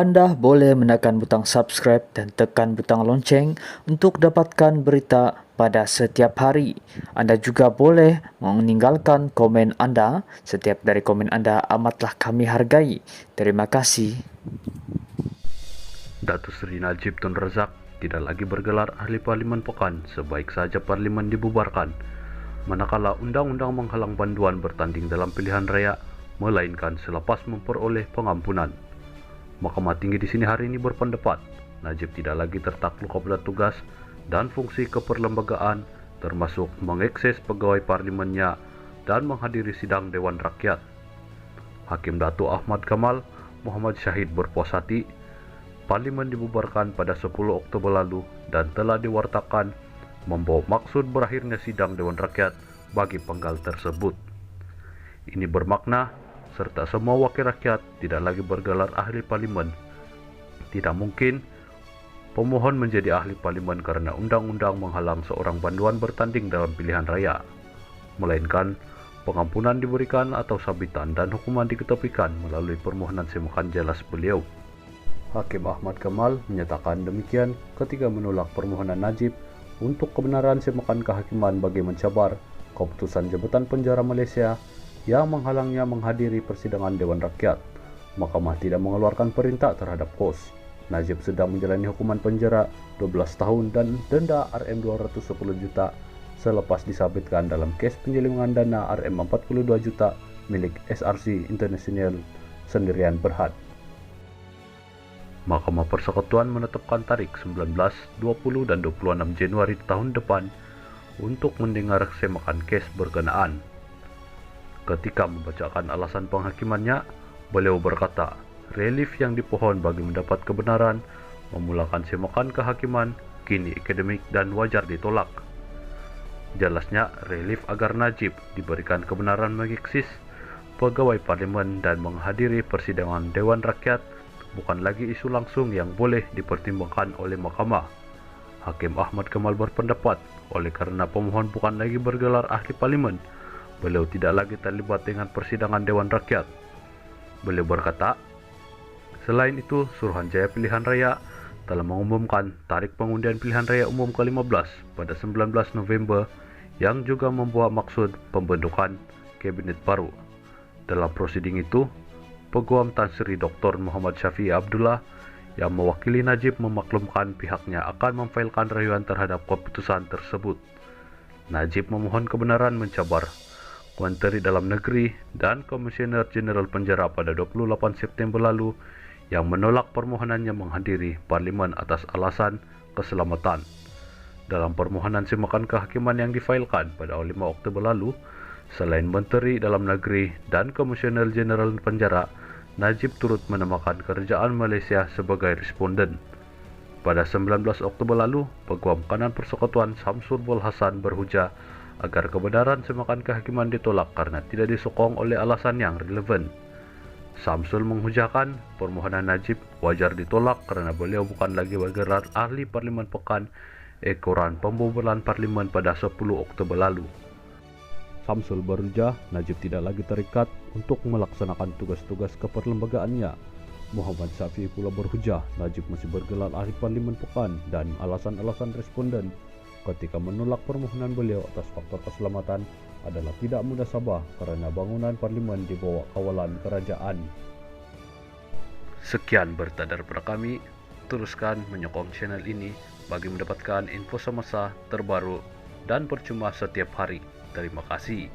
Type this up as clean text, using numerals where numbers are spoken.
Anda boleh menekan butang subscribe dan tekan butang lonceng untuk dapatkan berita pada setiap hari. Anda juga boleh meninggalkan komen Anda. Setiap dari komen Anda amatlah kami hargai. Terima kasih. Datuk Seri Najib Tun Razak tidak lagi bergelar ahli parlimen pekan, sebaik saja parlimen dibubarkan. Manakala undang-undang menghalang banduan bertanding dalam pilihan raya, melainkan selepas memperoleh pengampunan. Mahkamah Tinggi di sini hari ini berpendapat, Najib tidak lagi tertakluk kepada tugas dan fungsi keperlembagaan, termasuk mengekses pegawai parlimennya dan menghadiri sidang Dewan Rakyat. Hakim Datuk Ahmad Kamal Muhammad Syahid berpuas hati, parlimen dibubarkan pada 10 Oktober lalu dan telah diwartakan membawa maksud berakhirnya sidang Dewan Rakyat bagi penggal tersebut. Ini bermakna serta semua wakil rakyat tidak lagi bergelar ahli parlimen. Tidak mungkin pemohon menjadi ahli parlimen karena undang-undang menghalang seorang banduan bertanding dalam pilihan raya, melainkan pengampunan diberikan atau sabitan dan hukuman diketepikan melalui permohonan semakan jelas beliau. Hakim Ahmad Kamal menyatakan demikian ketika menolak permohonan Najib untuk kebenaran semakan kehakiman bagi mencabar keputusan Jabatan Penjara Malaysia yang menghalangnya menghadiri persidangan Dewan Rakyat. Mahkamah tidak mengeluarkan perintah terhadap kos. Najib sedang menjalani hukuman penjara 12 tahun dan denda RM210 juta selepas disabitkan dalam kes penyelewengan dana RM42 juta milik SRC International Sendirian Berhad. Mahkamah Persekutuan menetapkan tarik 19, 20 dan 26 Januari tahun depan untuk mendengar semakan kes berkenaan. Ketika membacakan alasan penghakimannya, beliau berkata, relief yang dipohon bagi mendapat kebenaran memulakan semakan kehakiman kini akademik dan wajar ditolak. Jelasnya, relief agar Najib diberikan kebenaran mengeksis pegawai parlimen dan menghadiri persidangan Dewan Rakyat bukan lagi isu langsung yang boleh dipertimbangkan oleh mahkamah. Hakim Ahmad Kamal berpendapat, oleh karena pemohon bukan lagi bergelar ahli parlimen, beliau tidak lagi terlibat dengan persidangan Dewan Rakyat. Beliau berkata, selain itu, Suruhanjaya Pilihan Raya telah mengumumkan tarik pengundian pilihan raya umum ke-15 pada 19 November yang juga membawa maksud pembentukan kabinet baru. Dalam prosiding itu, Peguam Tan Sri Dr. Muhammad Syafiee Abdullah yang mewakili Najib memaklumkan pihaknya akan memfailkan rayuan terhadap keputusan tersebut. Najib memohon kebenaran mencabar Menteri Dalam Negeri dan Komisioner Jeneral Penjara pada 28 September lalu yang menolak permohonannya menghadiri parlimen atas alasan keselamatan. Dalam permohonan semakan kehakiman yang difailkan pada 5 Oktober lalu, selain Menteri Dalam Negeri dan Komisioner Jeneral Penjara, Najib turut menamakan Kerajaan Malaysia sebagai responden. Pada 19 Oktober lalu, Peguam Kanan Persekutuan Samsul Bol Hasan berhujah agar kebenaran semakan kehakiman ditolak karena tidak disokong oleh alasan yang relevan. Samsul menghujahkan permohonan Najib wajar ditolak karena beliau bukan lagi bergelar ahli parlimen pekan ekoran pembubaran parlimen pada 10 Oktober lalu. Samsul berhujah Najib tidak lagi terikat untuk melaksanakan tugas-tugas keperlembagaannya. Muhammad Syafiee pula berhujah Najib masih bergelar ahli parlimen pekan dan alasan-alasan responden ketika menolak permohonan beliau atas faktor keselamatan adalah tidak mudah sabah karena bangunan parlimen di bawah kawalan kerajaan. Sekian berita daripada kami. Teruskan menyokong channel ini bagi mendapatkan info semasa terbaru dan percuma setiap hari. Terima kasih.